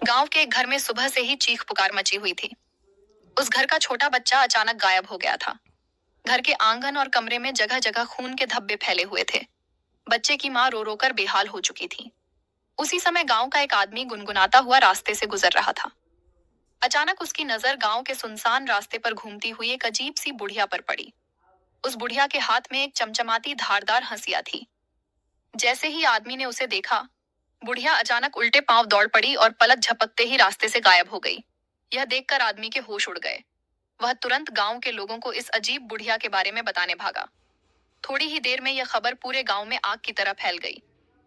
गांव के एक घर में सुबह से ही चीख पुकार मची हुई थी। उस घर का छोटा बच्चा अचानक गायब हो गया था। घर के आंगन और कमरे में जगह जगह खून के धब्बे फैले हुए थे। बच्चे की माँ रो रो कर बेहाल हो चुकी थी। उसी समय गांव का एक आदमी गुनगुनाता हुआ रास्ते से गुजर रहा था। अचानक उसकी नजर गांव के सुनसान रास्ते पर घूमती हुई एक अजीब सी बुढ़िया पर पड़ी। उस बुढ़िया के हाथ में एक चमचमाती धारदार हंसिया थी। जैसे ही आदमी ने उसे देखा, बुढ़िया अचानक उल्टे पांव दौड़ पड़ी और पलक झपकते ही रास्ते से गायब हो गई। यह देखकर आदमी के होश उड़ गए। वह तुरंत गांव के लोगों को इस अजीब बुढ़िया के बारे में बताने भागा। थोड़ी ही देर में यह खबर पूरे गांव में आग की तरह फैल गई।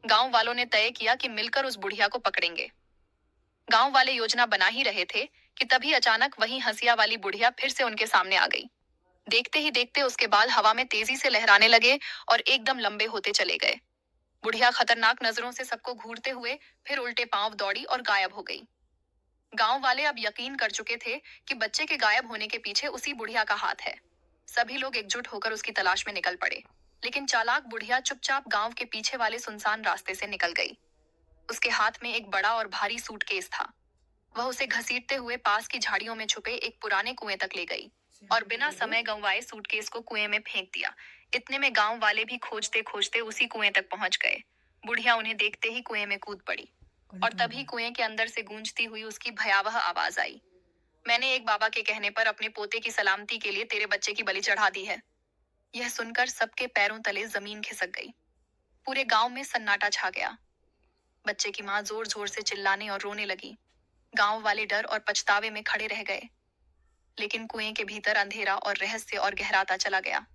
गांव वालों ने तय किया कि मिलकर उस बुढ़िया को पकड़ेंगे। गांव वाले योजना बना ही रहे थे कि तभी अचानक वही हंसिया वाली बुढ़िया फिर से उनके सामने आ गई। देखते ही देखते उसके बाल हवा में तेजी से लहराने लगे और एकदम लंबे होते चले गए। बुढ़िया खतरनाक नजरों से सबको घूरते हुए फिर उल्टे पांव दौड़ी और गायब हो गई। गांव वाले अब यकीन कर चुके थे कि बच्चे के गायब होने के पीछे उसी बुढ़िया का हाथ है। सभी लोग एकजुट होकर उसकी तलाश में निकल पड़े। लेकिन चालाक बुढ़िया चुपचाप गांव के पीछे वाले सुनसान रास्ते से निकल गई। उसके हाथ में एक बड़ा और भारी सूटकेस था। वह उसे घसीटते हुए पास की झाड़ियों में छुपे एक पुराने कुएं तक ले गई और बिना समय गंवाए सूटकेस को कुएं में फेंक दिया। इतने में गांव वाले भी खोजते खोजते उसी कुएं तक पहुंच गए। बुढ़िया उन्हें देखते ही कुएं में कूद पड़ी और तभी कुएं के अंदर से गूंजती हुई उसकी भयावह आवाज आई। मैंने एक बाबा के कहने पर अपने पोते की सलामती के लिए तेरे बच्चे की बलि चढ़ा दी है। यह सुनकर सबके पैरों तले जमीन खिसक गई। पूरे गांव में सन्नाटा छा गया। बच्चे की माँ जोर जोर से चिल्लाने और रोने लगी। गांव वाले डर और पछतावे में खड़े रह गए। लेकिन कुएं के भीतर अंधेरा और रहस्य और गहराता चला गया।